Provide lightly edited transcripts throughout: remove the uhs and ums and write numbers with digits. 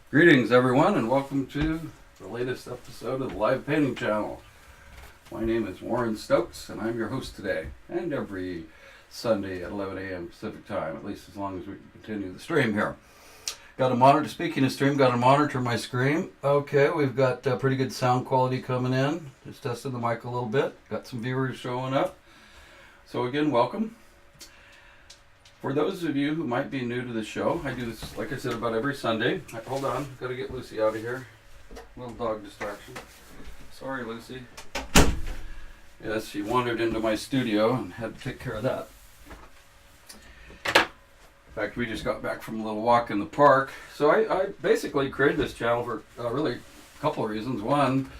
Greetings everyone and welcome to the latest episode of the Live Painting Channel. My name is Warren Stokes and I'm your host today and every Sunday at 11 a.m. Pacific time, at least as long as we can continue the stream here. Got a monitor, speaking of stream, got to monitor my screen. Okay, we've got pretty good sound quality coming in. Just testing the mic a little bit. Got some viewers showing up. So again, welcome. For those of you who might be new to the show, I do this, like I said, about every Sunday. Hold on, got to get Lucy out of here. Little dog distraction. Sorry, Lucy. Yes, she wandered into my studio and had to take care of that. In fact, we just got back from a little walk in the park. So I basically created this channel for really a couple of reasons. One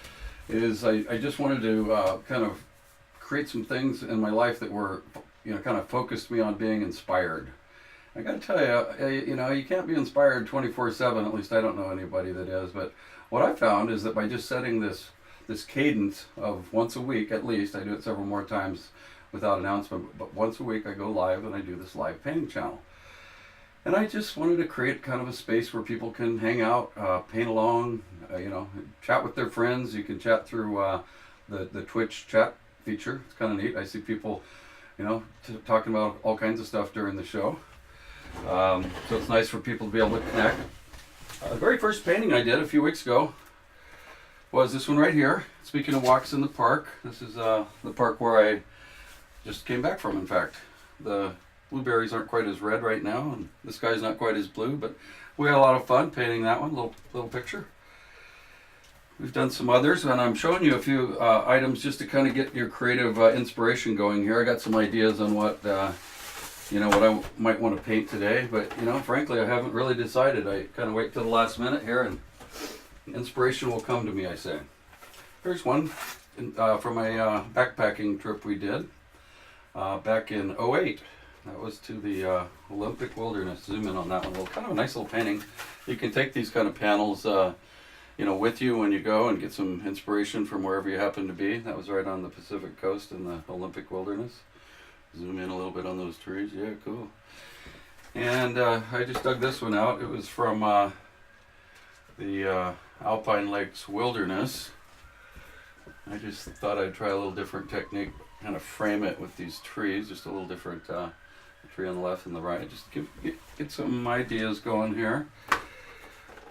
is I just wanted to kind of create some things in my life that were, kind of focused me on being inspired. I got to tell you, you can't be inspired 24/7. At least I don't know anybody that is. But what I found is that by just setting this cadence of once a week, at least, I do it several more times without announcement, but once a week I go live and I do this live painting channel. And I just wanted to create kind of a space where people can hang out, paint along, chat with their friends. You can chat through the Twitch chat feature. It's kind of neat. I see people talking about all kinds of stuff during the show. So it's nice for people to be able to connect. The very first painting I did a few weeks ago was this one right here. Speaking of walks in the park, this is the park where I just came back from, in fact. The blueberries aren't quite as red right now, and the sky's not quite as blue, but we had a lot of fun painting that one, little picture. We've done some others, and I'm showing you a few items just to kind of get your creative inspiration going here. I got some ideas on what I might want to paint today, but frankly, I haven't really decided. I kind of wait till the last minute here, and inspiration will come to me, I say. Here's one from a backpacking trip we did back in '08. That was to the Olympic Wilderness. Zoom in on that one. Kind of a nice little painting. You can take these kind of panels with you when you go and get some inspiration from wherever you happen to be. That was right on the Pacific coast in the Olympic Wilderness. Zoom in a little bit on those trees. Yeah, cool. And I just dug this one out. It was from the Alpine Lakes Wilderness. I just thought I'd try a little different technique, kind of frame it with these trees, just a little different tree on the left and the right. Just get some ideas going here.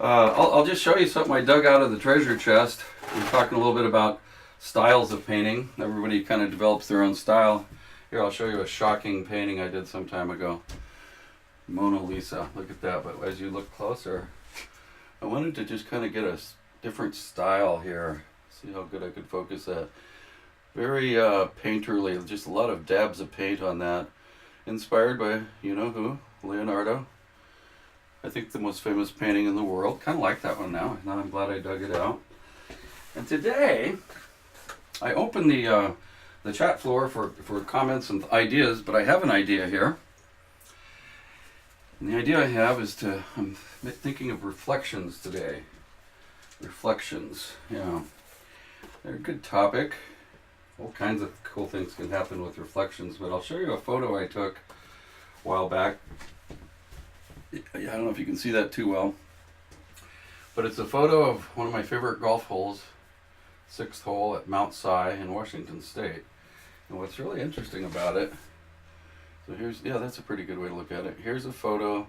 I'll just show you something I dug out of the treasure chest. We're talking a little bit about styles of painting. Everybody kind of develops their own style. Here, I'll show you a shocking painting I did some time ago. Mona Lisa. Look at that. But as you look closer, I wanted to just kind of get a different style here. See how good I could focus that. Very painterly. Just a lot of dabs of paint on that. Inspired by, who? Leonardo. I think the most famous painting in the world. Kind of like that one now. Now I'm glad I dug it out. And today, I opened the chat floor for comments and ideas, but I have an idea here. And the idea I have is I'm thinking of reflections today. Reflections, they're a good topic. All kinds of cool things can happen with reflections, but I'll show you a photo I took a while back. I don't know if you can see that too well, but it's a photo of one of my favorite golf holes, 6th hole at Mount Si in Washington State. And what's really interesting about it, so that's a pretty good way to look at it. Here's a photo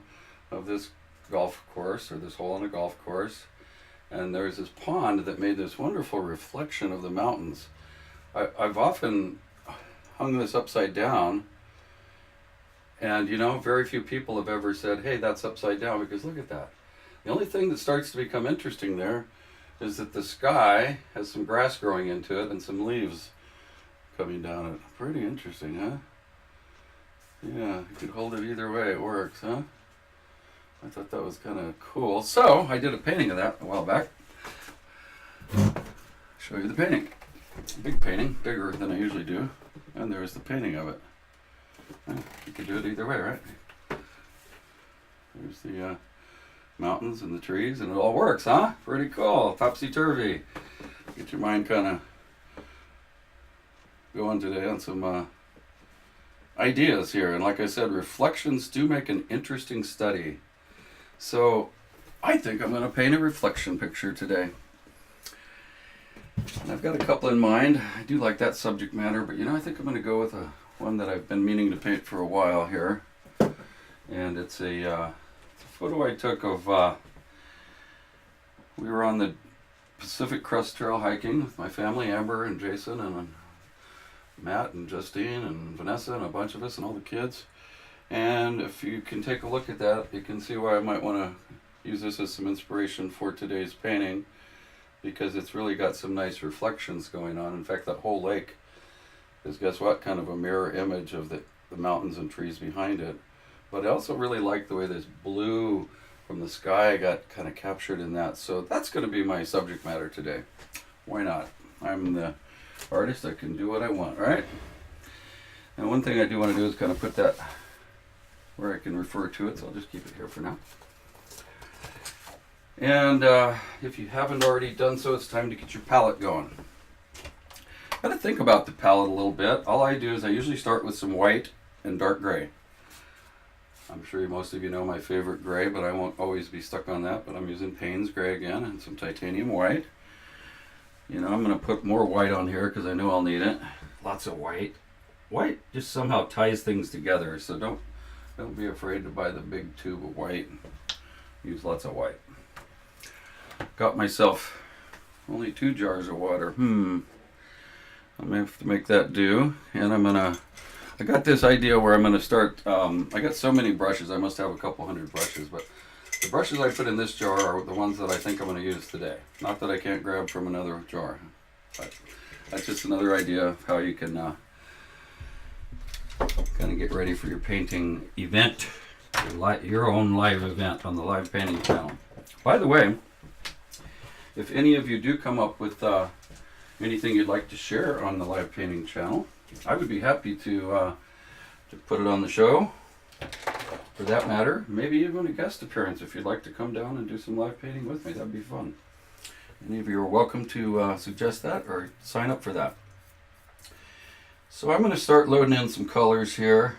of this golf course, or this hole on a golf course, and there's this pond that made this wonderful reflection of the mountains. I've often hung this upside down, and very few people have ever said, hey, that's upside down, because look at that. The only thing that starts to become interesting there is that the sky has some grass growing into it and some leaves coming down it. Pretty interesting, huh? Yeah, you could hold it either way. It works, huh? I thought that was kind of cool. So I did a painting of that a while back. Show you the painting. Big painting, bigger than I usually do. And there's the painting of it. You could do it either way, right? There's the mountains and the trees, and it all works, huh? Pretty cool. Topsy-turvy. Get your mind kind of going today on some ideas here. And like I said, reflections do make an interesting study. So I think I'm going to paint a reflection picture today. And I've got a couple in mind. I do like that subject matter, but I think I'm going to go with one that I've been meaning to paint for a while here. And it's a photo I took of, we were on the Pacific Crest Trail hiking with my family, Amber and Jason and Matt and Justine and Vanessa and a bunch of us and all the kids. And if you can take a look at that, you can see why I might want to use this as some inspiration for today's painting, because it's really got some nice reflections going on. In fact, that whole lake is, guess what, kind of a mirror image of the mountains and trees behind it. But I also really like the way this blue from the sky got kind of captured in that. So that's going to be my subject matter today. Why not? I'm the artist. I can do what I want, right? And one thing I do want to do is kind of put that where I can refer to it. So I'll just keep it here for now. And if you haven't already done so, it's time to get your palette going. Got to think about the palette a little bit. All I do is I usually start with some white and dark gray. I'm sure most of you know my favorite gray, but I won't always be stuck on that. But I'm using Payne's gray again and some titanium white. I'm going to put more white on here because I know I'll need it. Lots of white. White just somehow ties things together, so don't be afraid to buy the big tube of white. Use lots of white. Got myself only 2 jars of water. I may have to make that do. And I got this idea where I'm going to start, I got so many brushes, I must have a couple hundred brushes, but the brushes I put in this jar are the ones that I think I'm going to use today. Not that I can't grab from another jar, but that's just another idea of how you can kind of get ready for your painting event, your own live event on the Live Painting channel. By the way, if any of you do come up with anything you'd like to share on the Live Painting channel, I would be happy to put it on the show. For that matter, maybe even a guest appearance if you'd like to come down and do some live painting with me. That'd be fun. Any of you are welcome to suggest that or sign up for that. So I'm going to start loading in some colors here.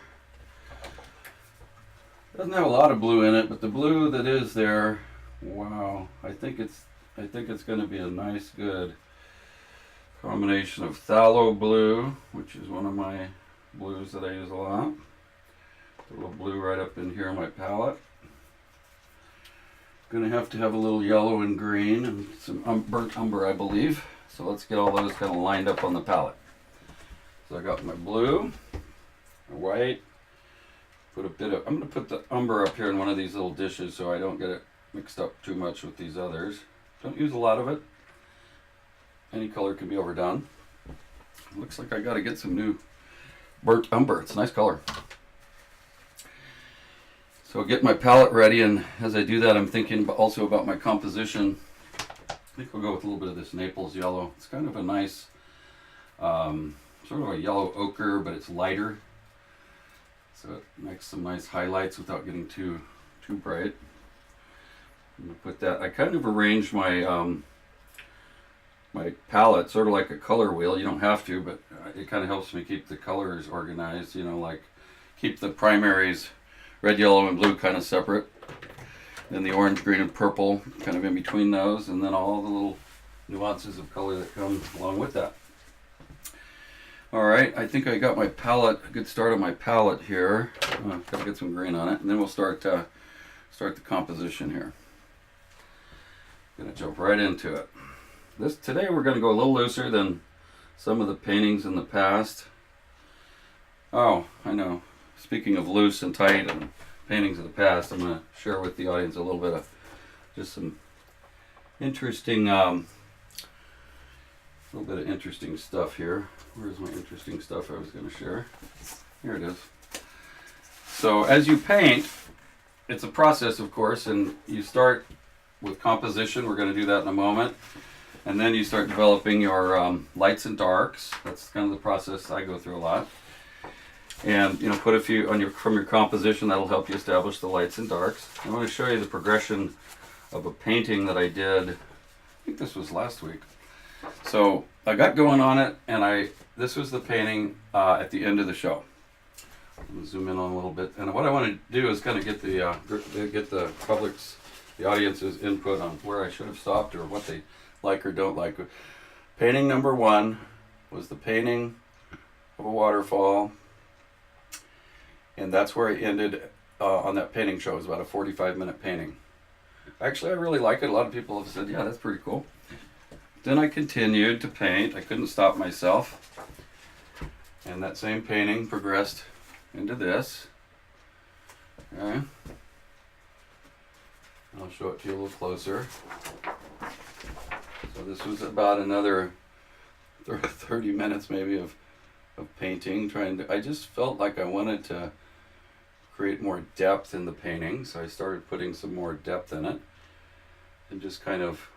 Doesn't have a lot of blue in it, but the blue that is there, wow, I think it's going to be a nice, good combination of phthalo blue, which is one of my blues that I use a lot. A little blue right up in here in my palette. Going to have a little yellow and green and some burnt umber, I believe. So let's get all those kind of lined up on the palette. So I got my blue, my white. I'm going to put the umber up here in one of these little dishes so I don't get it mixed up too much with these others. Don't use a lot of it. Any color can be overdone. Looks like I got to get some new burnt umber. It's a nice color. So I'll get my palette ready, and as I do that, I'm thinking also about my composition. I think we'll go with a little bit of this Naples yellow. It's kind of a nice, sort of a yellow ochre, but it's lighter. So it makes some nice highlights without getting too bright. I'm going to put that. I kind of arranged my my palette sort of like a color wheel. You don't have to, but it kind of helps me keep the colors organized. Like keep the primaries, red, yellow, and blue kind of separate. Then the orange, green, and purple kind of in between those, and then all the little nuances of color that come along with that. All right, I think I got my palette, a good start on my palette here. I've got to get some green on it, and then we'll start the composition here. Gonna jump right into it. Today we're going to go a little looser than some of the paintings in the past. Oh, I know. Speaking of loose and tight and paintings of the past, I'm going to share with the audience a little bit of just some interesting, interesting stuff here. Where's my interesting stuff I was going to share? Here it is. So as you paint, it's a process, of course, and you start with composition. We're going to do that in a moment. And then you start developing your lights and darks. That's kind of the process I go through a lot. And put a few on from your composition. That'll help you establish the lights and darks. I want to show you the progression of a painting that I did. I think this was last week. So I got going on it, and this was the painting at the end of the show. I'm going to zoom in on a little bit. And what I want to do is kind of get the public's the audience's input on where I should have stopped or what they like or don't like. Painting number 1 was the painting of a waterfall, and that's where I ended on that painting show. It was about a 45-minute painting. Actually, I really like it. A lot of people have said, yeah, that's pretty cool. Then I continued to paint. I couldn't stop myself. And that same painting progressed into this. Okay. I'll show it to you a little closer. So this was about another 30 minutes maybe of painting. I just felt like I wanted to create more depth in the painting, so I started putting some more depth in it and just kind of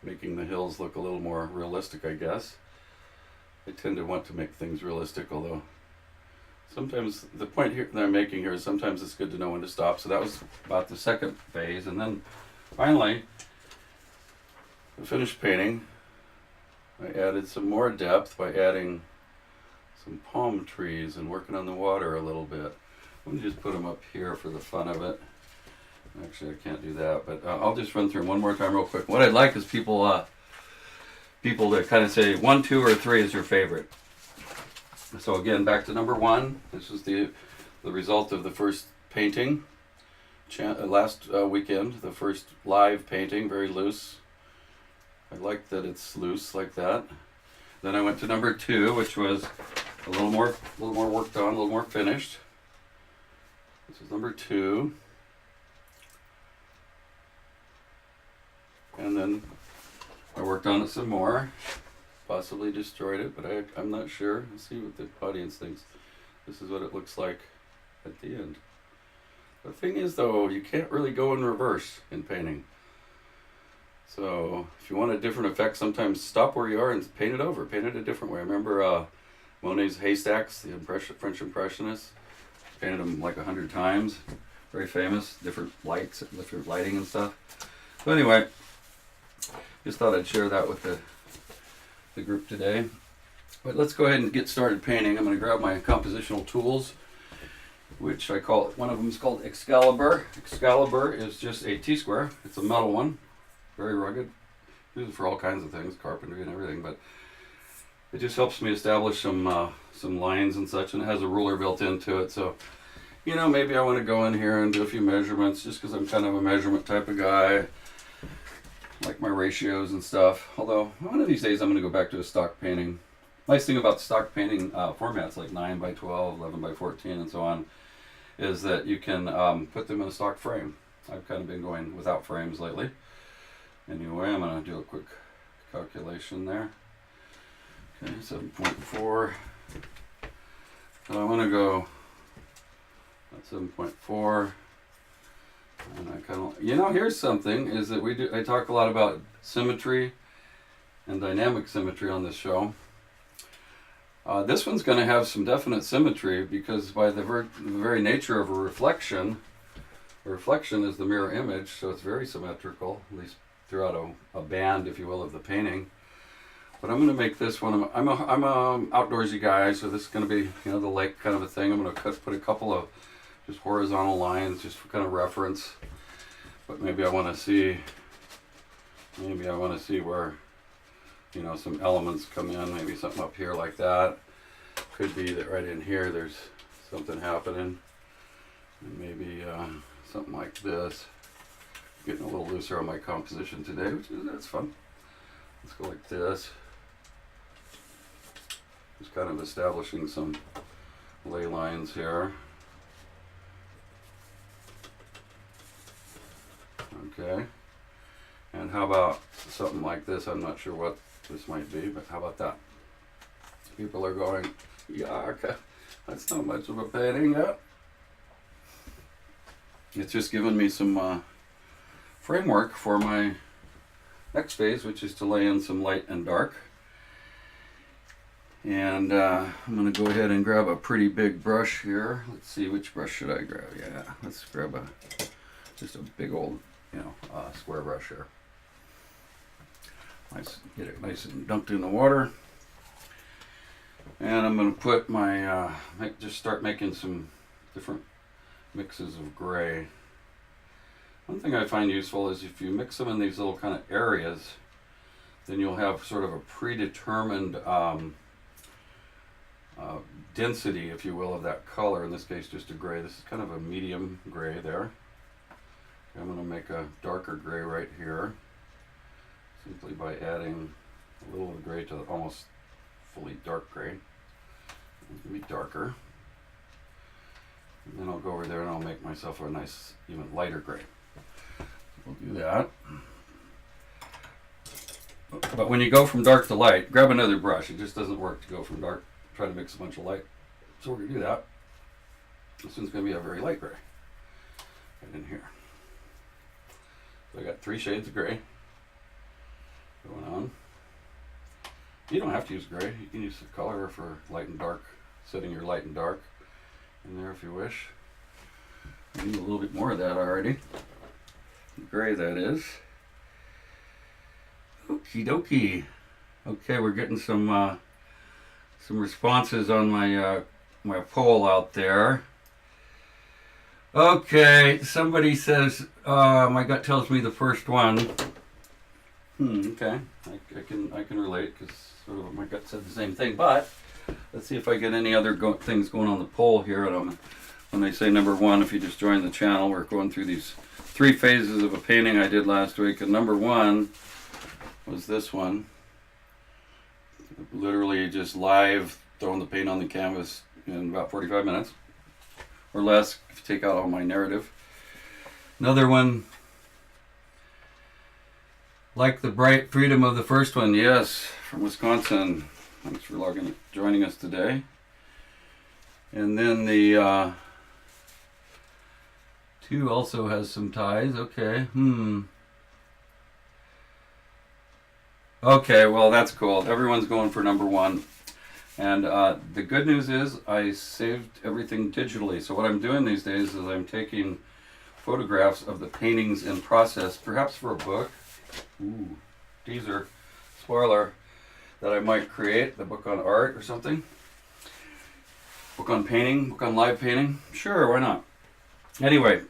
making the hills look a little more realistic, I guess. I tend to want to make things realistic, although sometimes the point here that I'm making here is sometimes it's good to know when to stop. So that was about the second phase, and then finally I finished painting. I added some more depth by adding some palm trees and working on the water a little bit. Let me just put them up here for the fun of it. Actually, I can't do that, but I'll just run through them one more time real quick. What I'd like is people to kind of say 1, 2, or 3 is your favorite. So again, back to number 1. This is the result of the first painting last weekend. The first live painting, very loose. I like that it's loose like that. Then I went to number 2, which was a little more worked on, a little more finished. This is number 2. And then I worked on it some more, possibly destroyed it, but I'm not sure. Let's see what the audience thinks. This is what it looks like at the end. The thing is, though, you can't really go in reverse in painting. So if you want a different effect, sometimes stop where you are and paint it over. Paint it a different way. I remember Monet's Haystacks, the French Impressionists. Painted them like 100 times. Very famous. Different lights, different lighting and stuff. So anyway, just thought I'd share that with the group today. But let's go ahead and get started painting. I'm going to grab my compositional tools, which I call, one of them is called Excalibur. Excalibur is just a T-square. It's a metal one, very rugged. Use it for all kinds of things, carpentry and everything, but it just helps me establish some lines and such, and it has a ruler built into it. So, you know, maybe I want to go in here and do a few measurements just because I'm kind of a measurement type of guy. Like my ratios and stuff. Although one of these days I'm going to go back to a stock painting. Nice thing about stock painting formats like 9 by 12, 11 by 14, and so on, is that you can put them in a stock frame. I've kind of been going without frames lately. Anyway, I'm going to do a quick calculation there. Okay, 7.4. So I want to go at 7.4. And I kind of, you know, here's something is that I talk a lot about symmetry and dynamic symmetry on this show. This one's going to have some definite symmetry because by the very nature of a reflection is the mirror image, so it's very symmetrical, at least throughout a band, if you will, of the painting. But I'm going to make this one, I'm a outdoorsy guy, so this is going to be, you know, the lake kind of a thing. I'm going to put a couple of just horizontal lines, just for kind of reference. But maybe I want to see where, you know, some elements come in. Maybe something up here like that. Could be that right in here there's something happening. And maybe something like this. Getting a little looser on my composition today, that's fun. Let's go like this. Just kind of establishing some ley lines here. Okay, and how about something like this? I'm not sure what this might be, but how about that? People are going, yeah, that's not much of a painting yet. It's just given me some framework for my next phase, which is to lay in some light and dark. And I'm going to go ahead and grab a pretty big brush here. Let's see, which brush should I grab? Yeah, let's grab just a big old, you know, square brush here. Nice, get it nice and dunked in the water. And I'm going to put my, just start making some different mixes of gray. One thing I find useful is if you mix them in these little kind of areas, then you'll have sort of a predetermined density, if you will, of that color. In this case, just a gray. This is kind of a medium gray there. I'm going to make a darker gray right here, simply by adding a little of the gray to the almost fully dark gray. It's going to be darker. And then I'll go over there and I'll make myself a nice, even lighter gray. So we'll do that. But when you go from dark to light, grab another brush. It just doesn't work to go from dark, try to mix a bunch of light. So we're going to do that. This one's going to be a very light gray. Right in here. So I got 3 shades of gray going on. You don't have to use gray. You can use the color for light and dark, setting your light and dark in there if you wish. I need a little bit more of that already. Gray, that is. Okie dokie. Okay, we're getting some responses on my my poll out there. Okay, somebody says my gut tells me the first one. Okay, I can relate because sort of my gut said the same thing. But let's see if I get any other things going on the poll here. And when they say number 1, if you just joined the channel, we're going through these 3 phases of a painting I did last week. And number 1 was this one. Literally just live throwing the paint on the canvas in about 45 minutes or less if you take out all my narrative. Another one, like the bright freedom of the first one. Yes, from Wisconsin. Thanks for joining us today. And then the 2 also has some ties. Okay. Okay, well that's cool. Everyone's going for number 1. And the good news is I saved everything digitally. So what I'm doing these days is I'm taking photographs of the paintings in process, perhaps for a book. Ooh, teaser, spoiler, that I might create, the book on art or something. Book on painting, book on live painting. Sure, why not? Anyway,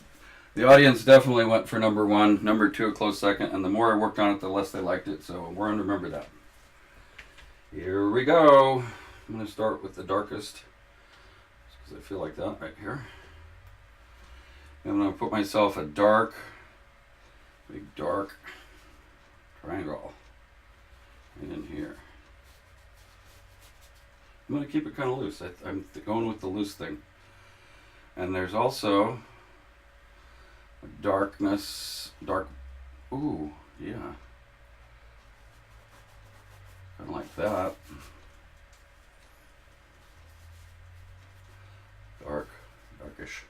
the audience definitely went for number 1, number 2 a close second, and the more I worked on it, the less they liked it, so we're going to remember that. Here we go. I'm going to start with the darkest, because I feel like that right here. I'm going to put myself a dark, big dark triangle right in here. I'm going to keep it kind of loose. I'm going with the loose thing. And there's also darkness, ooh, yeah. Kind of like that. Darkish.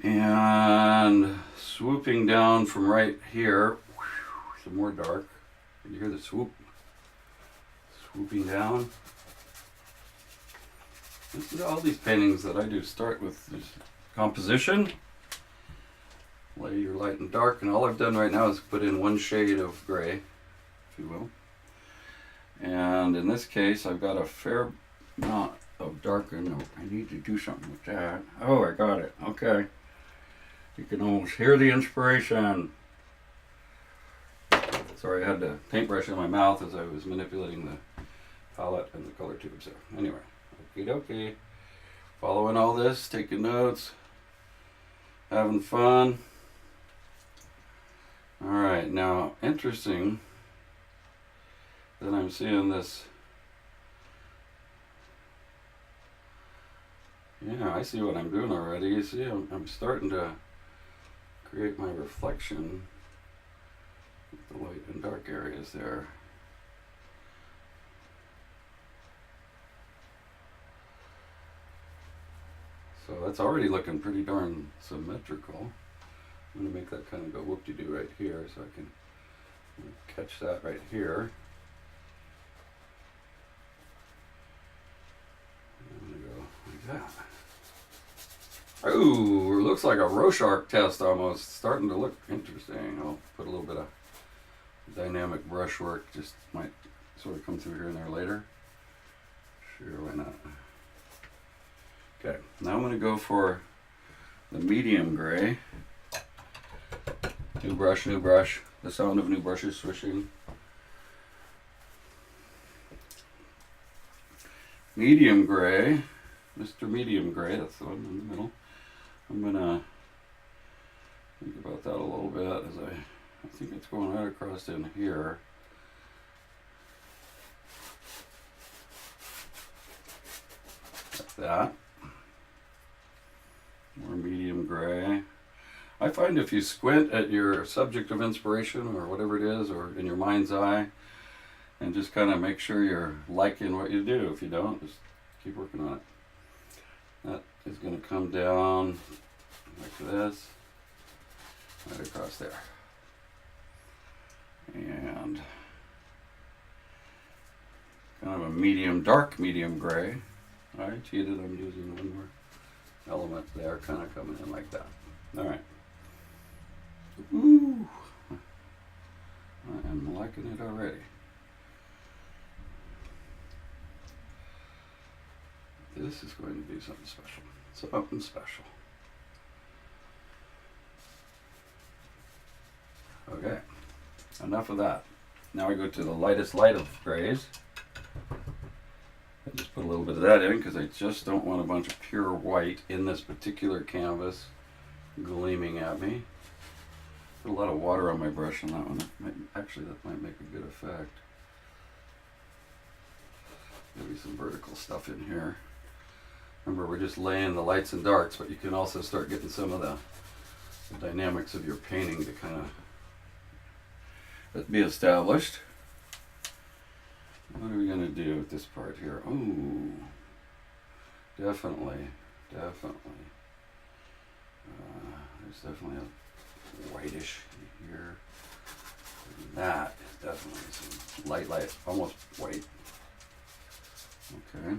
And swooping down from right here, some more dark. Can you hear the swoop? Swooping down. This is all these paintings that I do start with this composition. Lay your light and dark, and all I've done right now is put in 1 shade of gray, if you will. And in this case, I've got a fair amount of darken. I need to do something with that. Oh, I got it. Okay. You can almost hear the inspiration. Sorry, I had the paintbrush in my mouth as I was manipulating the palette and the color tubes there. Anyway, okie dokie. Following all this, taking notes, having fun. Alright, now interesting that I'm seeing this. Yeah, I see what I'm doing already. You see, I'm starting to create my reflection with the light and dark areas there. So that's already looking pretty darn symmetrical. I'm going to make that kind of go whoop-de-doo right here so I can catch that right here. I'm going to go like that. Ooh, it looks like a Rorschach test almost. Starting to look interesting. I'll put a little bit of dynamic brushwork. Just might sort of come through here and there later. Sure, why not? Okay, now I'm going to go for the medium gray. New brush, new brush. The sound of new brushes swishing. Medium gray. Mr. Medium Gray, that's the one in the middle. I'm going to think about that a little bit as I think it's going right across in here. Like that. More medium gray. I find if you squint at your subject of inspiration or whatever it is, or in your mind's eye, and just kind of make sure you're liking what you do. If you don't, just keep working on it. That is going to come down like this, right across there. And kind of a medium, dark medium gray. I cheated, I'm using one more element there, kind of coming in like that. All right. Ooh, I am liking it already. This is going to be something special. Something special. Okay, enough of that. Now I go to the lightest light of grays. I just put a little bit of that in because I just don't want a bunch of pure white in this particular canvas gleaming at me. Put a lot of water on my brush on that one. Actually, that might make a good effect. Maybe some vertical stuff in here. Remember, we're just laying the lights and darks, but you can also start getting some of the dynamics of your painting to kind of be established. What are we going to do with this part here? Oh, definitely. There's definitely a whitish here. And that is definitely some light, almost white. Okay.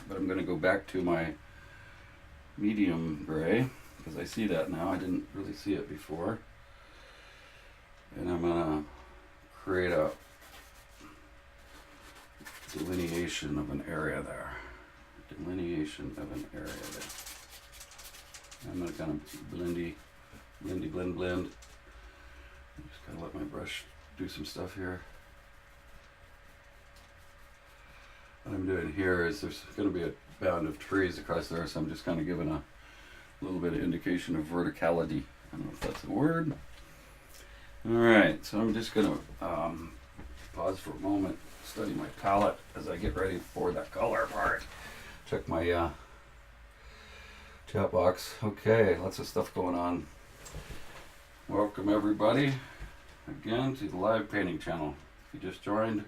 But I'm going to go back to my medium gray because I see that now. I didn't really see it before. And I'm going to create a delineation of an area there. Delineation of an area there. I'm going to kind of blend. Just kind of let my brush do some stuff here. What I'm doing here is there's going to be a band of trees across there, so I'm just kind of giving a little bit of indication of verticality. I don't know if that's a word. All right, so I'm just going to pause for a moment, study my palette as I get ready for that color part. Check my chat box. Okay, lots of stuff going on. Welcome everybody again to the live painting channel. If you just joined,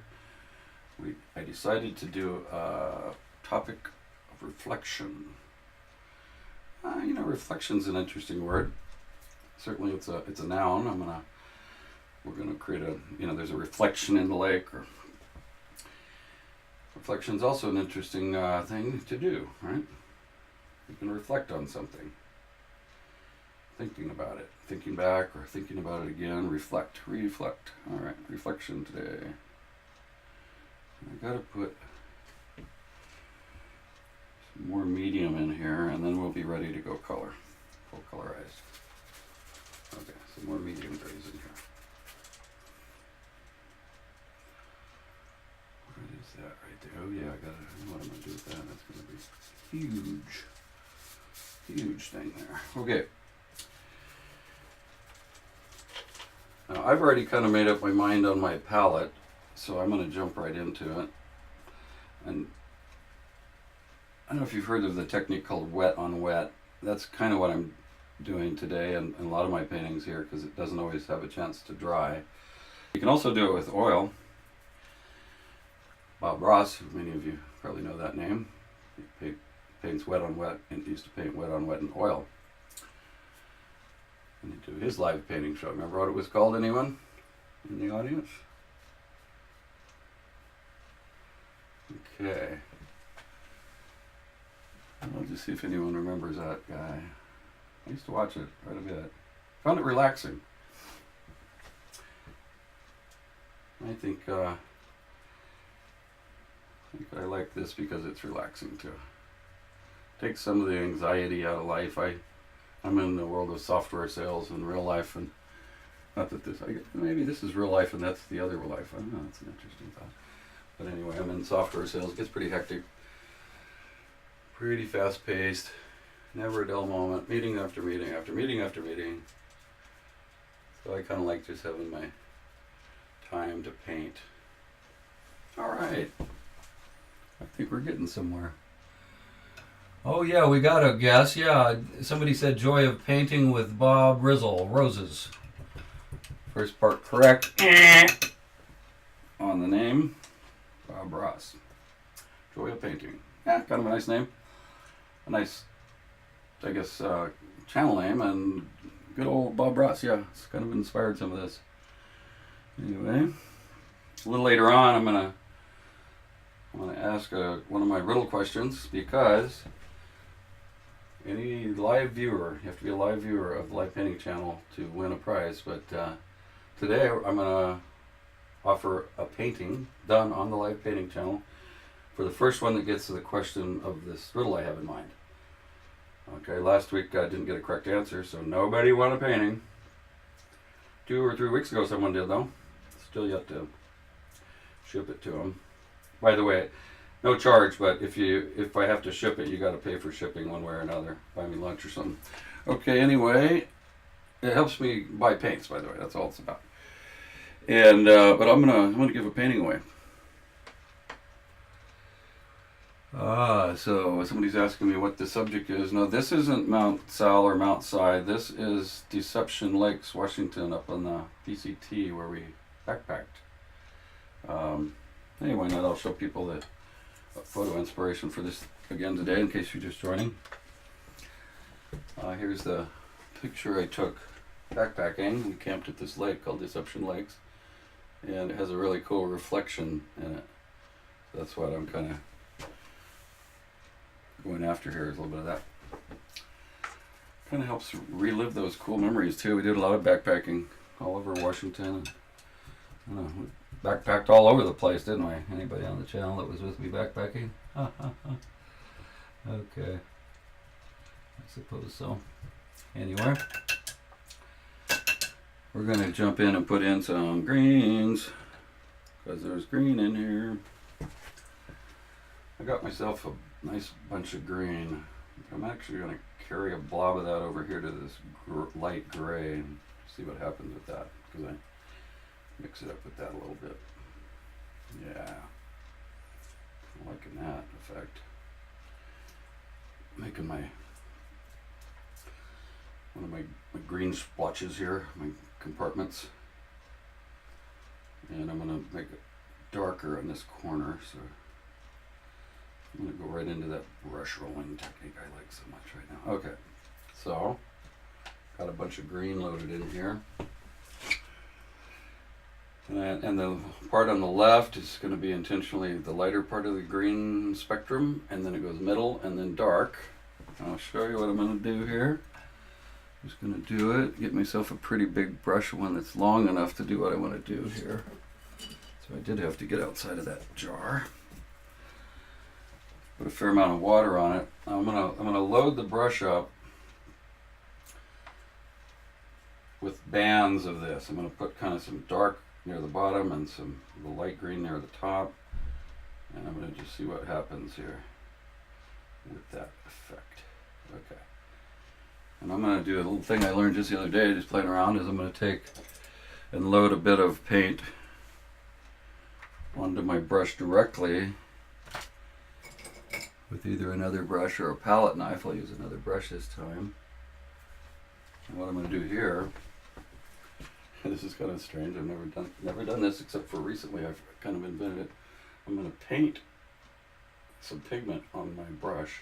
I decided to do a topic of reflection. Reflection's an interesting word. Certainly, it's a noun. We're gonna create there's a reflection in the lake. Or reflection's also an interesting thing to do, right? You can reflect on something, thinking about it, thinking back, or thinking about it again. Reflect. All right, reflection today. I gotta put some more medium in here, and then we'll be ready to go color, full colorized. Okay, some more medium grays in here. What is that right there? Oh yeah, I know what I'm gonna do with that. That's gonna be huge thing there. Okay. Now I've already kind of made up my mind on my palette. So I'm going to jump right into it. And I don't know if you've heard of the technique called wet on wet. That's kind of what I'm doing today and a lot of my paintings here because it doesn't always have a chance to dry. You can also do it with oil. Bob Ross, who many of you probably know that name, he paints wet on wet and used to paint wet on wet in oil. And he'd do his live painting show. Remember what it was called, anyone in the audience? Okay. I'll just see if anyone remembers that guy. I used to watch it quite a bit. Found it relaxing. I think I like this because it's relaxing too. take some of the anxiety out of life. I'm in the world of software sales in real life, and not that maybe this is real life and that's the other real life. I don't know, that's an interesting thought. But anyway, I'm in software sales. It gets pretty hectic, pretty fast paced, never a dull moment, meeting after meeting after meeting after meeting. So I kind of like just having my time to paint. All right. I think we're getting somewhere. Oh yeah, we got a guess. Yeah, somebody said joy of painting with Bob Rizzle, roses. First part correct. On the name, Bob Ross. Joy of painting. Yeah, kind of a nice name. A nice, I guess, channel name, and good old Bob Ross. Yeah, it's kind of inspired some of this. Anyway, a little later on, I'm gonna ask one of my riddle questions, because any live viewer, you have to be a live viewer of the live painting channel to win a prize. But today I'm gonna offer a painting done on the live painting channel for the first one that gets to the question of this riddle I have in mind. Okay, last week I didn't get a correct answer, so nobody won a painting. 2 or 3 weeks ago someone did, though. Still yet to ship it to them. By the way, no charge, but if I have to ship it, you got to pay for shipping one way or another. Buy me lunch or something. Okay, anyway, it helps me buy paints, by the way. That's all it's about. And but I'm gonna give a painting away. So somebody's asking me what the subject is. No, this isn't Mount Sal or Mount Si. This is Deception Lakes, Washington, up on the PCT where we backpacked. Anyway, now I'll show people the photo inspiration for this again today, in case you're just joining. Here's the picture I took backpacking. We camped at this lake called Deception Lakes, and it has a really cool reflection in it. So that's what I'm kind of going after here, is a little bit of that. Kind of helps relive those cool memories too. We did a lot of backpacking all over Washington. I don't know, we backpacked all over the place, didn't we? Anybody on the channel that was with me backpacking? Okay, I suppose so. Anyway, we're going to jump in and put in some greens, because there's green in here. I got myself a nice bunch of green. I'm actually going to carry a blob of that over here to this light gray and see what happens with that, because I mix it up with that a little bit. Yeah, I'm liking that effect. Making one of my green splotches here, my compartments, and I'm going to make it darker in this corner. So I'm going to go right into that brush rolling technique I like so much right now. Okay, so got a bunch of green loaded in here. And the part on the left is going to be intentionally the lighter part of the green spectrum, and then it goes middle and then dark. I'll show you what I'm going to do here. I'm just going to do it, get myself a pretty big brush, one that's long enough to do what I want to do here. So I did have to get outside of that jar. Put a fair amount of water on it. I'm gonna load the brush up with bands of this. I'm going to put kind of some dark near the bottom and some the light green near the top, and I'm going to just see what happens here with that effect. Okay, and I'm going to do a little thing I learned just the other day, just playing around, is I'm going to take and load a bit of paint onto my brush directly with either another brush or a palette knife. I'll use another brush this time. And what I'm going to do here, this is kind of strange, I've never done this except for recently. I've kind of invented it. I'm going to paint some pigment on my brush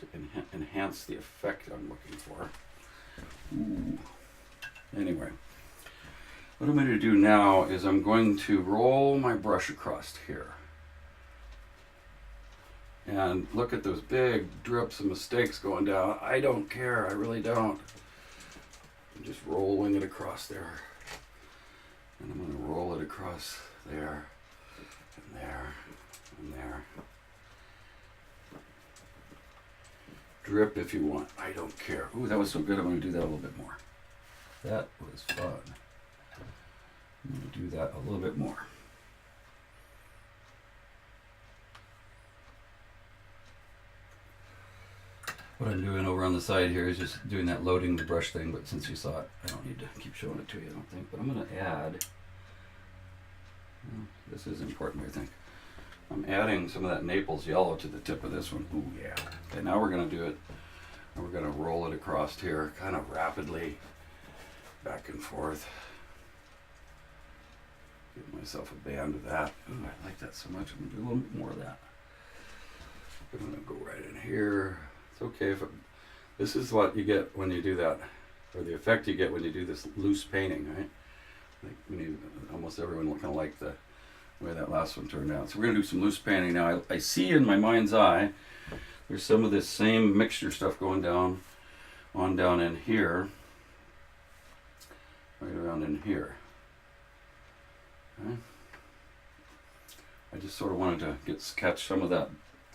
to enhance the effect I'm looking for. Ooh. Anyway, what I'm going to do now is I'm going to roll my brush across here. And look at those big drips and mistakes going down. I don't care, I really don't. I'm just rolling it across there. And I'm going to roll it across there, and there, and there. drip if you want. I don't care. Ooh, that was so good. I'm going to do that a little bit more. That was fun. I'm going to do that a little bit more. What I'm doing over on the side here is just doing that loading the brush thing, but since you saw it, I don't need to keep showing it to you, I don't think. But I'm going to add, this is important, I think. I'm adding some of that Naples yellow to the tip of this one. Ooh, yeah. Okay, now we're going to do it, and we're going to roll it across here kind of rapidly, back and forth. Give myself a band of that. Ooh, I like that so much. I'm going to do a little bit more of that. I'm going to go right in here. It's okay if this is what you get when you do that, or the effect you get when you do this loose painting, right? Like almost everyone will kind of like the way that last one turned out. So we're going to do some loose painting now. I see in my mind's eye there's some of this same mixture stuff going down in here, right around in here. Okay. I just sort of wanted to catch some of that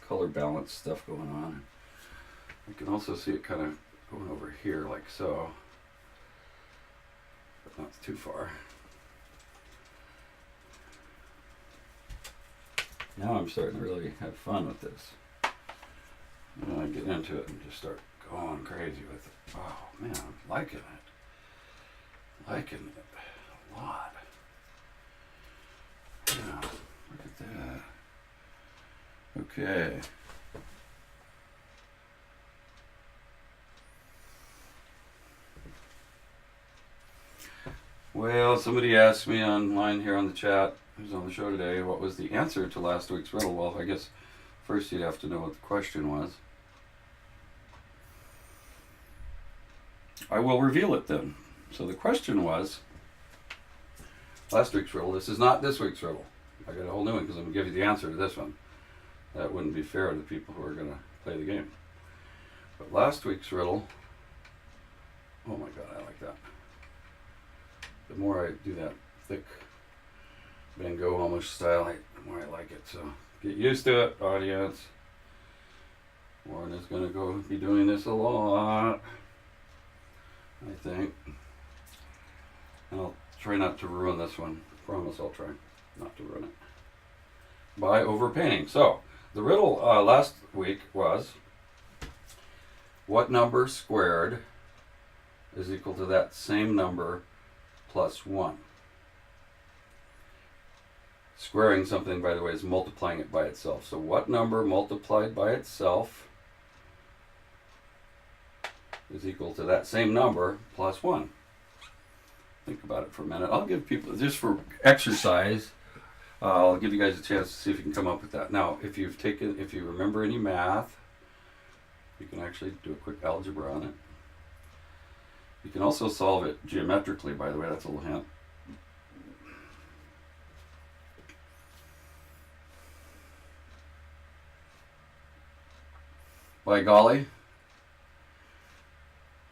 color balance stuff going on. You can also see it kind of going over here like so, but not too far. Now I'm starting to really have fun with this. And I get into it and just start going crazy with it. Oh man, I'm liking it. Liking it a lot. Yeah, look at that. Okay. Well, somebody asked me online here on the chat, who's on the show today, what was the answer to last week's riddle? Well, I guess first you'd have to know what the question was. I will reveal it then. So the question was, last week's riddle, this is not this week's riddle. I got a whole new one because I'm going to give you the answer to this one. That wouldn't be fair to the people who are going to play the game. But last week's riddle, oh my God, I like that. The more I do that thick Van Gogh almost style, the more I like it. So get used to it, audience. Warren is going to be doing this a lot, I think. And I'll try not to ruin this one. Promise I'll try not to ruin it by overpainting. So the riddle last week was, what number squared is equal to that same number plus 1? Squaring something, by the way, is multiplying it by itself. So what number multiplied by itself is equal to that same number plus 1? Think about it for a minute. I'll give people, just for exercise, I'll give you guys a chance to see if you can come up with that. Now, if you remember any math, you can actually do a quick algebra on it. You can also solve it geometrically, by the way, that's a little hint. By golly,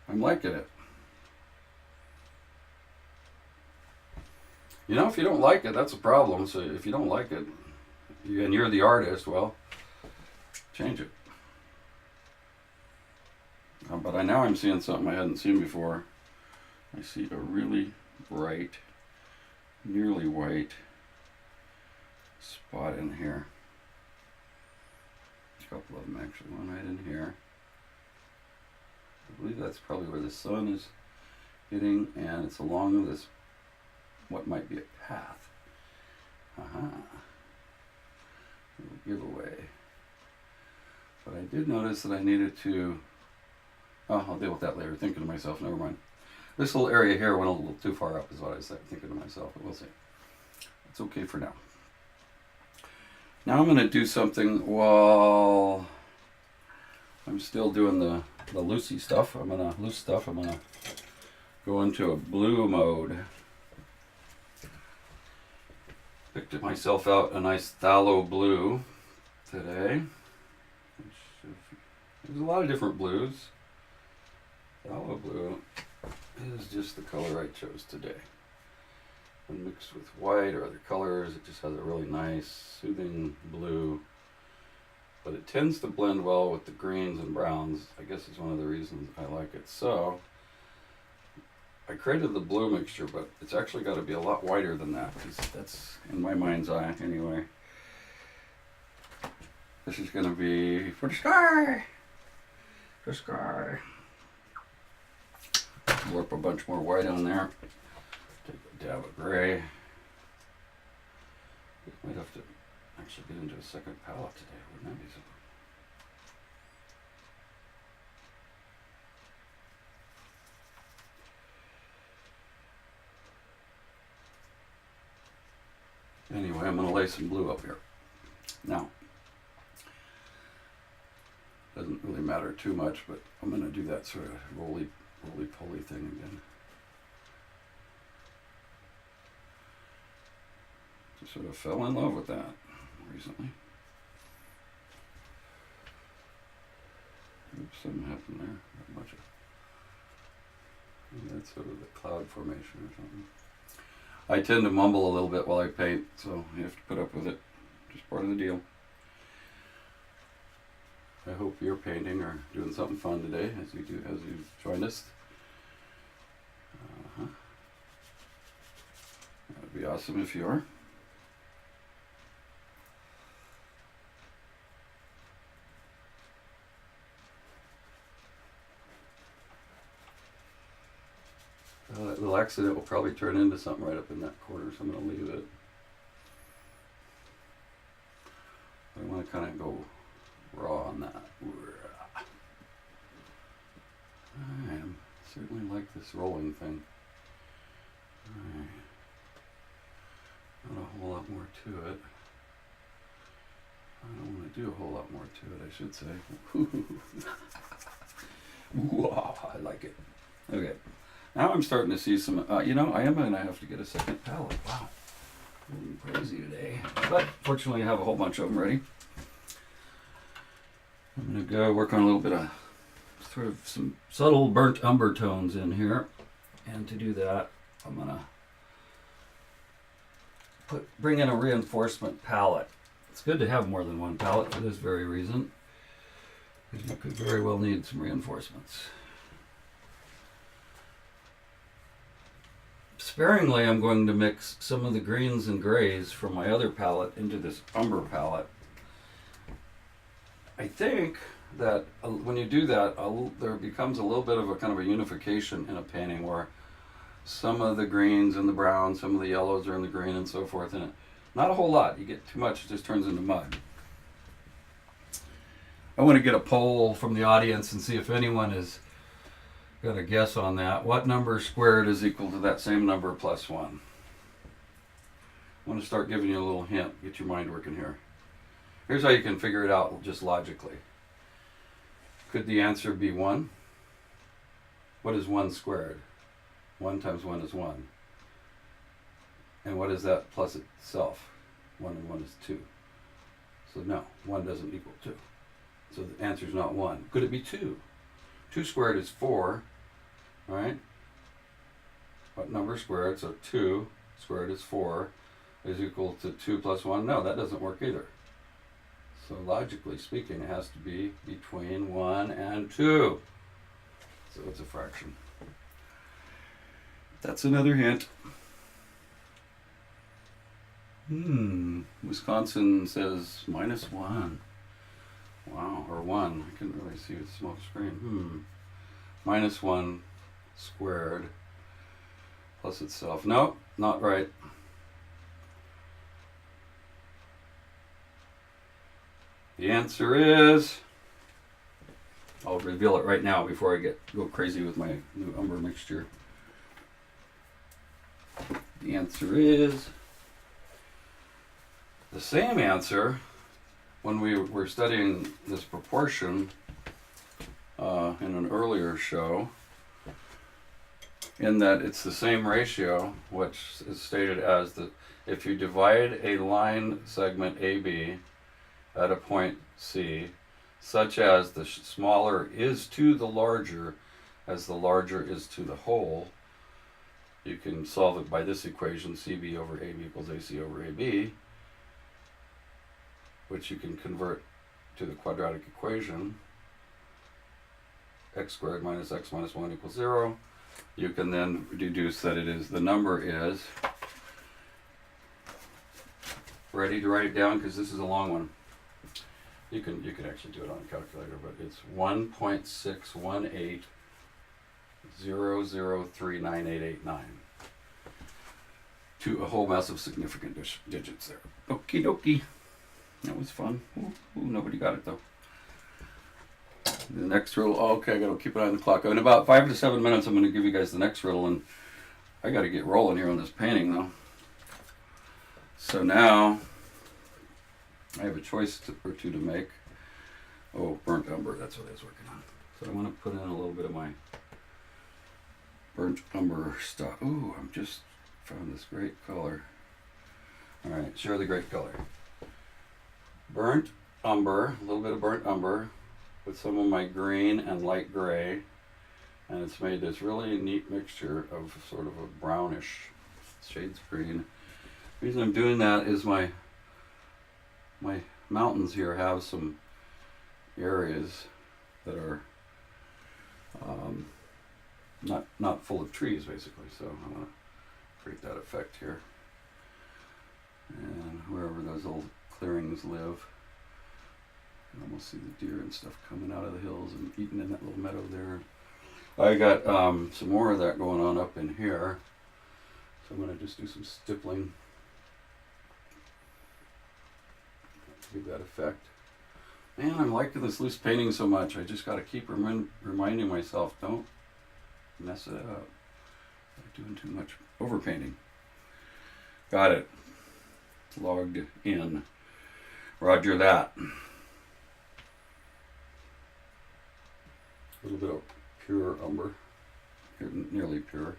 I'm liking it. You know, if you don't like it, that's a problem. So if you don't like it, and you're the artist, well, change it. But now I'm seeing something I hadn't seen before. I see a really bright, nearly white spot in here. A couple of them actually, one right in here. I believe that's probably where the sun is hitting, and it's along this, what might be a path. Little giveaway. But I did notice that I needed to, I'll deal with that later, thinking to myself, never mind. This little area here went a little too far up is what I was thinking to myself, but we'll see. It's okay for now. Now I'm going to do something while I'm still doing the loosey stuff. I'm going to go into a blue mode. Picked myself out a nice phthalo blue today. There's a lot of different blues. Phthalo blue is just the color I chose today. When mixed with white or other colors, it just has a really nice, soothing blue but it tends to blend well with the greens and browns. I guess is one of the reasons I like it. So I created the blue mixture, but it's actually got to be a lot whiter than that, because that's in my mind's eye anyway. This is going to be for the sky. The sky. Warp a bunch more white on there. Take a dab of gray. Might have to actually get into a second palette today. Wouldn't that be something? Anyway, I'm going to lay some blue up here. Now, doesn't really matter too much, but I'm going to do that sort of roly-poly thing again. Just sort of fell in love with that recently. Oops, something happened there. Not much of. That's sort of the cloud formation or something. I tend to mumble a little bit while I paint, so you have to put up with it. Just part of the deal. I hope you're painting or doing something fun today as you join us. That would be awesome if you are. That little accident will probably turn into something right up in that corner, so I'm going to leave it. I want to kind of go raw on that. I certainly like this rolling thing. Alright. Not a whole lot more to it. I don't want to do a whole lot more to it, I should say. Wow, I like it. Okay. Now I'm starting to see some, I am going to have to get a second palette. Wow. I'm crazy today. But fortunately I have a whole bunch of them ready. I'm going to go work on a little bit of sort of some subtle burnt umber tones in here. And to do that, I'm going to bring in a reinforcement palette. It's good to have more than one palette for this very reason, because you could very well need some reinforcements. Sparingly, I'm going to mix some of the greens and grays from my other palette into this umber palette. I think that when you do that, there becomes a little bit of a kind of a unification in a painting where some of the greens and the browns, some of the yellows are in the green and so forth in it. Not a whole lot. You get too much, it just turns into mud. I want to get a poll from the audience and see if anyone has got a guess on that. What number squared is equal to that same number plus 1? I want to start giving you a little hint. Get your mind working here. Here's how you can figure it out just logically. Could the answer be 1? What is 1 squared? 1 times 1 is 1. And what is that plus itself? 1 and 1 is 2. So no, 1 doesn't equal 2. So the answer is not 1. Could it be 2? 2 squared is 4, right? What number squared? So 2 squared is 4 is equal to 2 plus 1. No, that doesn't work either. So logically speaking, it has to be between 1 and 2. So it's a fraction. That's another hint. Wisconsin says -1. Wow, or 1. I couldn't really see with small screen. -1 squared plus itself. No, not right. The answer is, I'll reveal it right now before I go crazy with my new umber mixture. The answer is the same answer when we were studying this proportion in an earlier show, in that it's the same ratio, which is stated as that if you divide a line segment AB at a point C, such as the smaller is to the larger as the larger is to the whole, you can solve it by this equation, CB over AB equals AC over AB, which you can convert to the quadratic equation, x squared minus x minus 1 equals 0, you can then deduce that the number is, ready to write it down because this is a long one. You can actually do it on a calculator, but it's 1.6180039889. To a whole mess of significant digits there. Okie dokie. That was fun. Ooh, nobody got it though. The next riddle. Oh, okay, I gotta keep it on the clock. In about 5 to 7 minutes, I'm gonna give you guys the next riddle, and I gotta get rolling here on this painting though. So now I have a choice or two to make. Oh, burnt umber. That's what I was working on. So I want to put in a little bit of my burnt umber stuff. Ooh, I'm just found this great color. All right, share the great color. Burnt umber, a little bit of burnt umber with some of my green and light gray, and it's made this really neat mixture of sort of a brownish shades of green. The reason I'm doing that is my mountains here have some areas that are not full of trees basically, so I want to create that effect here. And wherever those old clearings live, you can almost see the deer and stuff coming out of the hills and eating in that little meadow there. I got some more of that going on up in here, so I'm going to just do some stippling to give that effect. Man, I'm liking this loose painting so much. I just got to keep reminding myself, don't mess it up. I'm doing too much overpainting. Got it. Logged in. Roger that. A little bit of pure umber. Nearly pure.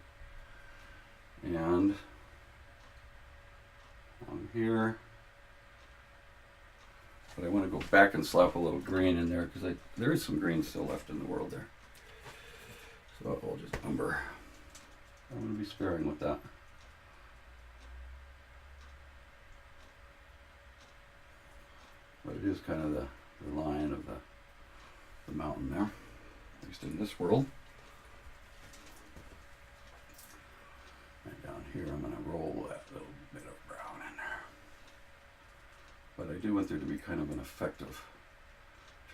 And on here. But I want to go back and slap a little green in there because there is some green still left in the world there. So I'll just umber. I'm going to be sparing with that. But it is kind of the line of the mountain there, at least in this world. And down here I'm going to roll that little bit of brown in there. But I do want there to be kind of an effect of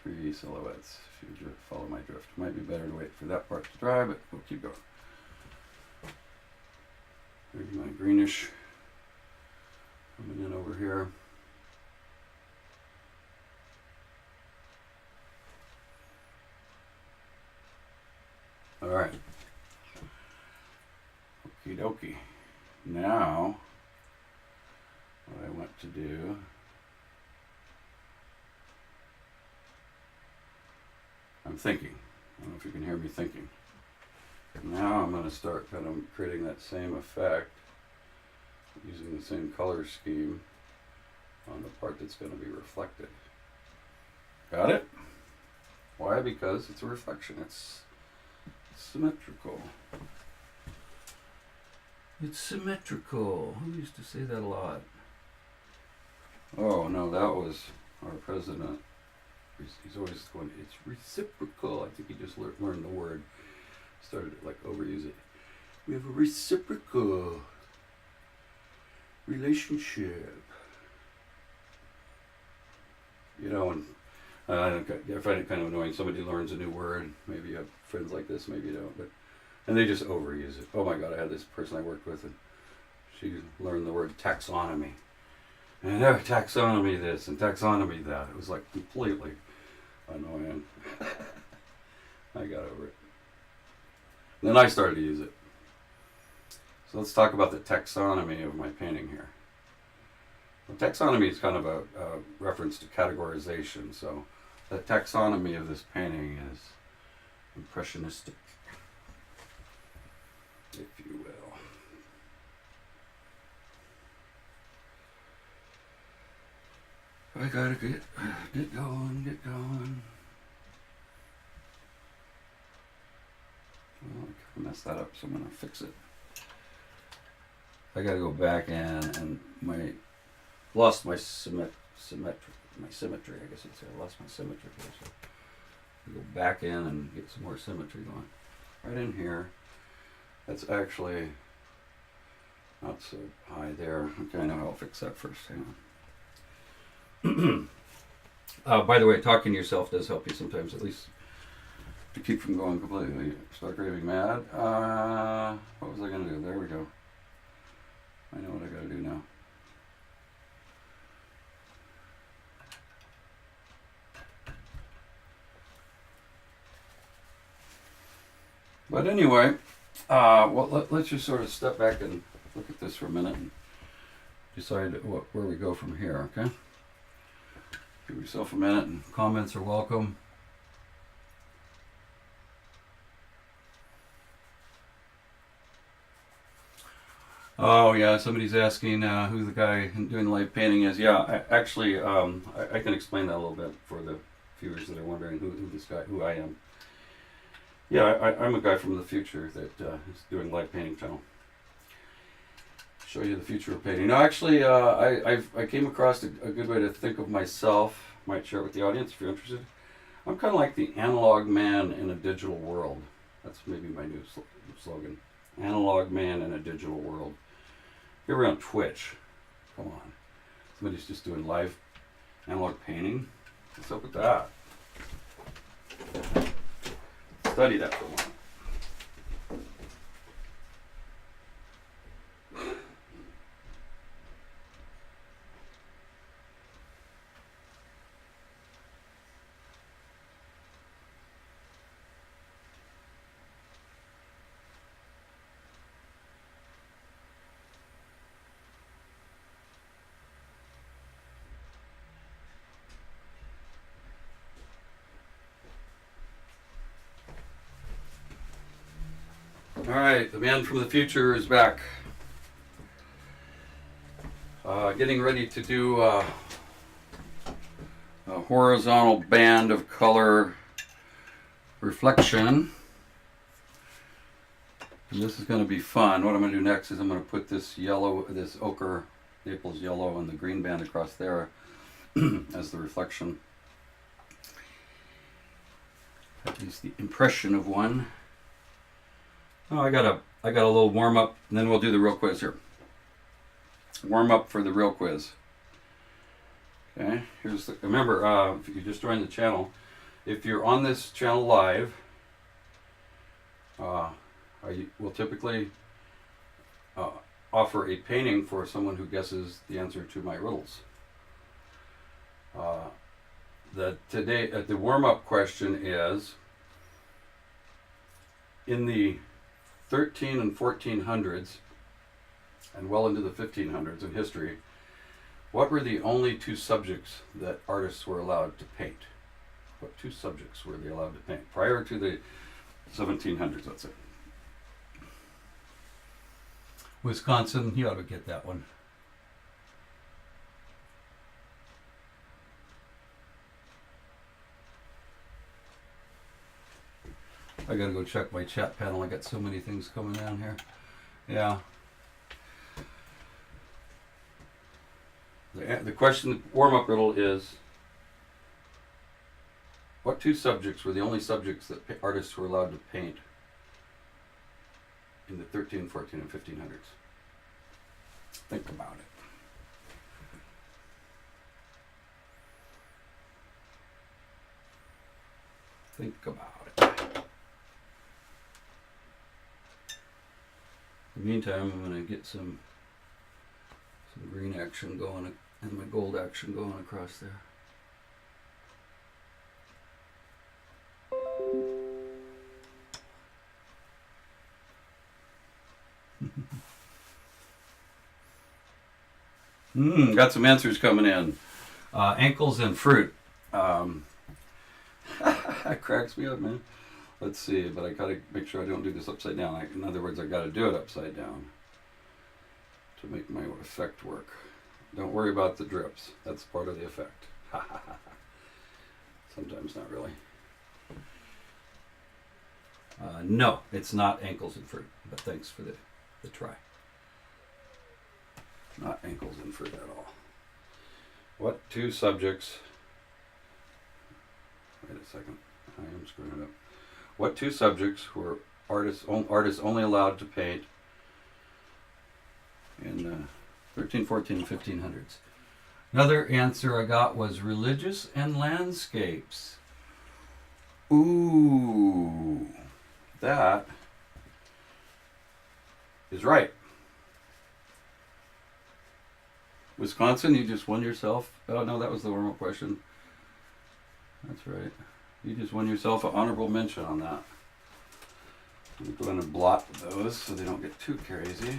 tree silhouettes. If you follow my drift, it might be better to wait for that part to dry, but we'll keep going. There's my greenish coming in over here. All right. Okie dokie. Now, what I want to do I'm thinking. I don't know if you can hear me thinking. Now I'm going to start kind of creating that same effect using the same color scheme on the part that's going to be reflected. Got it? Why? Because it's a reflection. It's symmetrical. It's symmetrical. Who used to say that a lot? Oh, no, that was our president. He's always going, it's reciprocal. I think he just learned the word. Started to overuse it. We have a reciprocal relationship. You know, and I find it kind of annoying. Somebody learns a new word. Maybe you have friends like this, maybe you don't. And they just overuse it. Oh my God, I had this person I worked with, and she learned the word taxonomy. And taxonomy this and taxonomy that. It was like completely annoying. I got over it. Then I started to use it. So let's talk about the taxonomy of my painting here. Well, taxonomy is kind of a reference to categorization. So the taxonomy of this painting is impressionistic, if you will. I gotta get going. Well, I kind of messed that up, so I'm gonna fix it. I gotta go back and lost my symmetrical. my symmetry. I guess you'd say I lost my symmetry here. So I go back in and get some more symmetry going. Right in here. That's actually not so high there. Okay, I know how I'll fix that first. Hang on. By the way, talking to yourself does help you sometimes, at least to keep from going completely start raving mad. What was I going to do? There we go. I know what I got to do now. But anyway, well, let's just sort of step back and look at this for a minute and decide where we go from here, okay? Give yourself a minute, and comments are welcome. Oh yeah, somebody's asking who the guy doing the live painting is. Yeah, I can explain that a little bit for the viewers that are wondering who I am. Yeah, I'm a guy from the future that is doing live painting channel. Show you the future of painting. No, actually, I came across a good way to think of myself. Might share it with the audience if you're interested. I'm kind of like the analog man in a digital world. That's maybe my new slogan. Analog man in a digital world. You're on Twitch. Come on. Somebody's just doing live analog painting. What's up with that? Study that for a while. All right, the man from the future is back. Getting ready to do a horizontal band of color reflection. And this is going to be fun. What I'm going to do next is I'm going to put this yellow, this ochre, Naples yellow, and the green band across there as the reflection. At least the impression of one. Oh, I got a little warm up, and then we'll do the real quiz here. Warm up for the real quiz. Okay, remember, if you just joined the channel, if you're on this channel live, we'll typically offer a painting for someone who guesses the answer to my riddles. The warm up question is, in the 13 and 1400s, and well into the 1500s in history, what were the only two subjects that artists were allowed to paint? What two subjects were they allowed to paint prior to the 1700s, let's say? Wisconsin, you ought to get that one. I gotta go check my chat panel. I got so many things coming down here. Yeah. The question, the warm-up riddle is, what two subjects were the only subjects that artists were allowed to paint in the 13, 14, and 1500s? Think about it. Think about it. In the meantime, I'm going to get some green action going and my gold action going across there. Got some answers coming in. Ankles and fruit. That cracks me up, man. Let's see, but I gotta make sure I don't do this upside down. In other words, I gotta do it upside down to make my effect work. Don't worry about the drips. That's part of the effect. Sometimes not really. No, it's not ankles and fruit, but thanks for the try. Not ankles and fruit at all. What two subjects... Wait a second. I am screwing it up. What two subjects were artists only allowed to paint in 13, 14, and 1500s? Another answer I got was religious and landscapes. Ooh, that is right. Wisconsin, you just won yourself. Oh no, that was the warm-up question. That's right. You just won yourself an honorable mention on that. I'm going to go in and blot those so they don't get too crazy.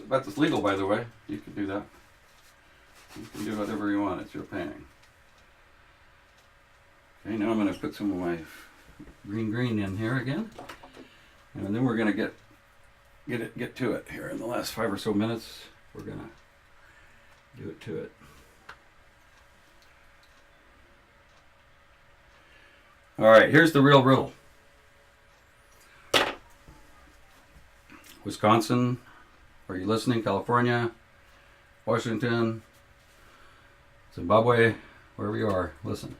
That's legal, by the way. You can do that. You can do whatever you want. It's your painting. Okay, now I'm going to put some of my green in here again. And then we're going to get to it here in the last 5 or so minutes. We're going to do it to it. All right, here's the real riddle. Wisconsin, are you listening? California, Washington, Zimbabwe, wherever you are, listen.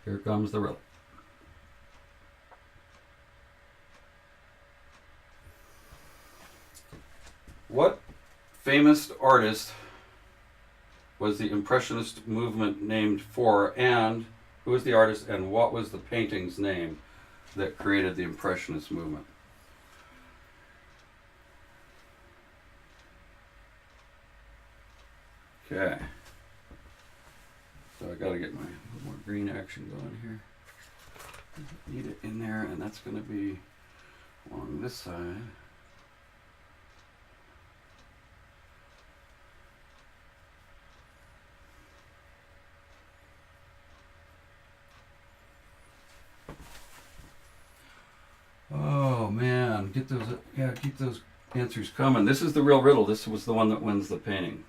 Here comes the riddle. What famous artist was the Impressionist movement named for, and who was the artist, and what was the painting's name that created the Impressionist movement? Okay. So I got to get my little more green action going here. Need it in there, and that's going to be along this side. Oh man, keep those answers coming. This is the real riddle. This was the one that wins the painting.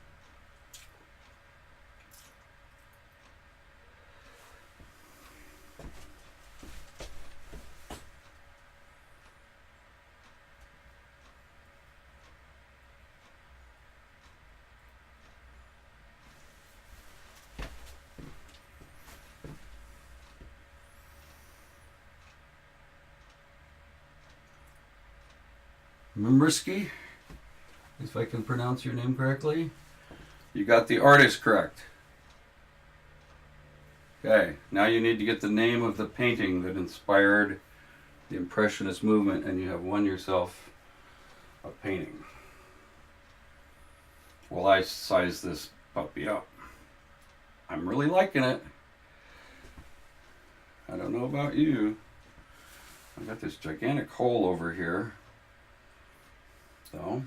Umbersky, if I can pronounce your name correctly. You got the artist correct. Okay, now you need to get the name of the painting that inspired the Impressionist movement, and you have won yourself a painting. Well, I size this puppy up. I'm really liking it. I don't know about you. I've got this gigantic hole over here, though,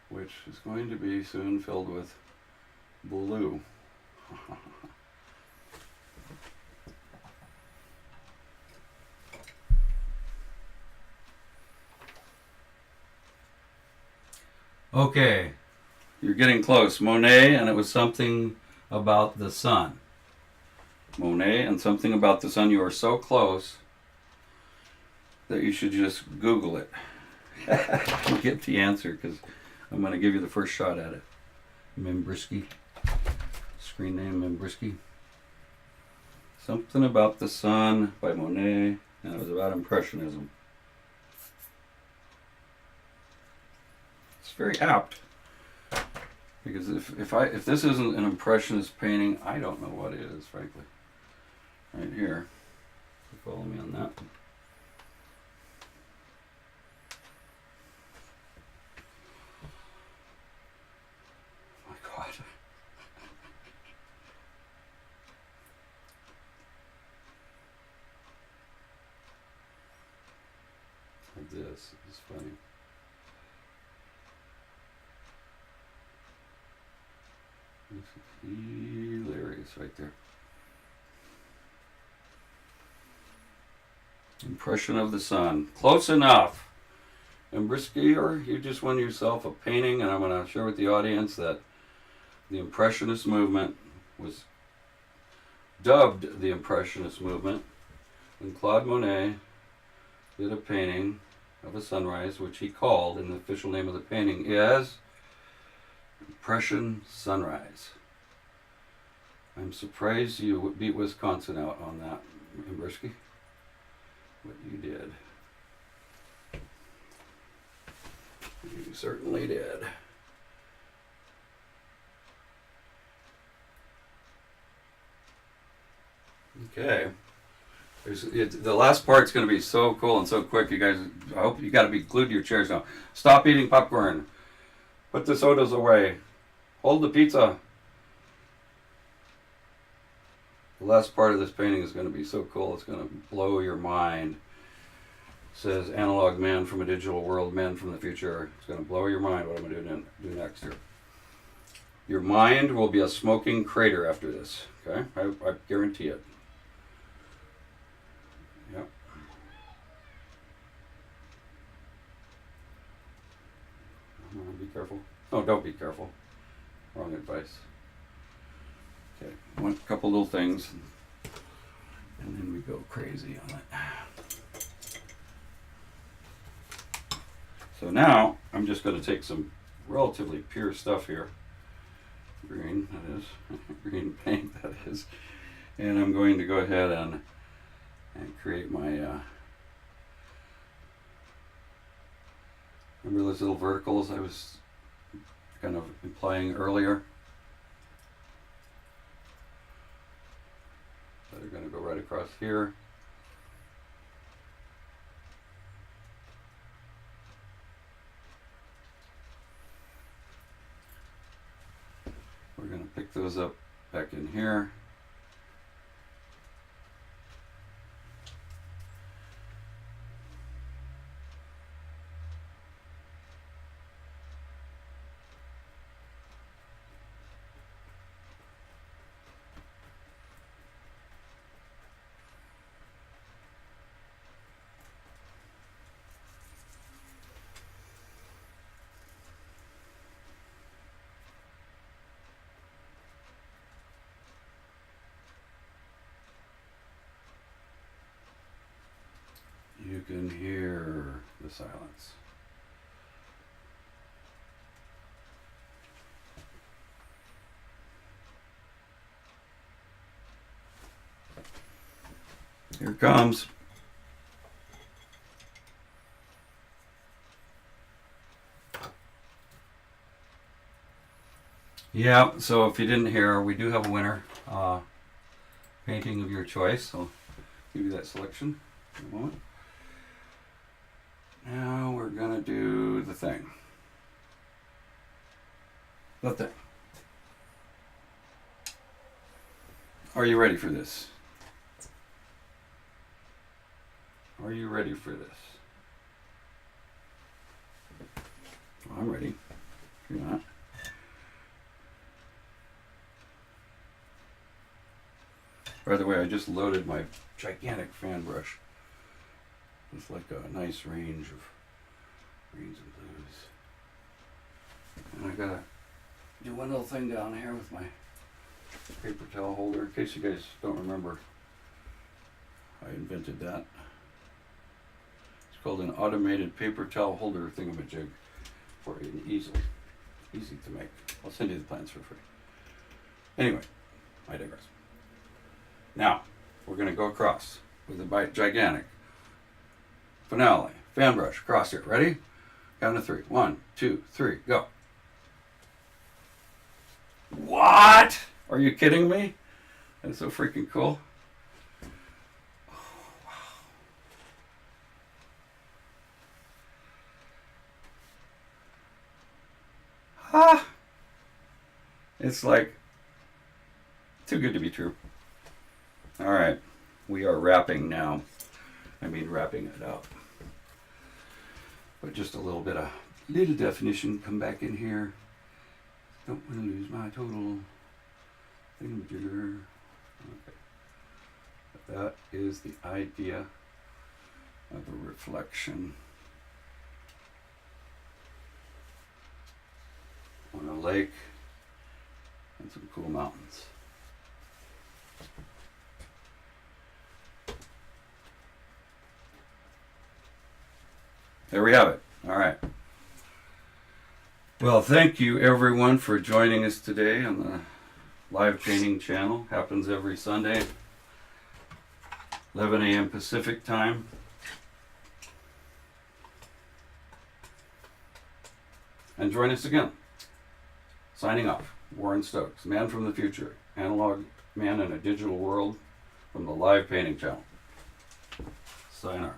which is going to be soon filled with blue. Okay, you're getting close. Monet, and it was something about the sun. Monet and something about the sun. You are so close that you should just Google it. Get the answer, because I'm going to give you the first shot at it. Membrisky. Screen name Membrisky. Something about the sun by Monet, and it was about Impressionism. It's very apt, because if this isn't an Impressionist painting, I don't know what is, frankly. Right here. Follow me on that. This is funny. This is hilarious right there. Impression of the sun. Close enough. And Brisky, or you just won yourself a painting, and I'm going to share with the audience that the Impressionist movement was dubbed the Impressionist movement when Claude Monet did a painting of a sunrise, which he called, and the official name of the painting is Impression Sunrise. I'm surprised you beat Wisconsin out on that, Umbersky. But you did. You certainly did. Okay. The last part's going to be so cool and so quick, you guys. I hope you got to be glued to your chairs now. Stop eating popcorn. Put the sodas away. Hold the pizza. The last part of this painting is going to be so cool, it's going to blow your mind. It says, analog man from a digital world, man from the future. It's going to blow your mind what I'm going to do next here. Your mind will be a smoking crater after this. Okay? I guarantee it. Yep. Be careful. Oh, don't be careful. Wrong advice. Okay, one couple little things, and then we go crazy on it. So now I'm just going to take some relatively pure stuff here, green that is, green paint that is, and I'm going to go ahead and create my. Remember those little verticals I was kind of implying earlier? That are going to go right across here. We're going to pick those up back in here. You can hear the silence. Here it comes. Yeah, so if you didn't hear, we do have a winner. Painting of your choice. I'll give you that selection in a moment. Now we're going to do the thing. The thing. Are you ready for this? Are you ready for this? Well, I'm ready. If you're not. By the way, I just loaded my gigantic fan brush. It's like a nice range of greens and blues. And I gotta do one little thing down here with my paper towel holder. In case you guys don't remember, I invented that. It's called an automated paper towel holder thingamajig for an easy to make. I'll send you the plans for free. Anyway, I digress. Now, we're going to go across with a gigantic finale, fan brush, across here. Ready? Count to 3. 1, 2, 3, go. What? Are you kidding me? That's so freaking cool. Oh, wow. Ah! It's like too good to be true. All right, we are wrapping now. I mean wrapping it up. But just a little bit of little definition come back in here. Don't want to lose my total thingamajigger. Okay. But that is the idea of a reflection on a lake and some cool mountains. there we have it. All right. Well, thank you everyone for joining us today on the live training channel. Happens every Sunday, 11 a.m. Pacific time. And join us again. Signing off, Warren Stokes, man from the future, analog man in a digital world from the live painting channel. Sayonara.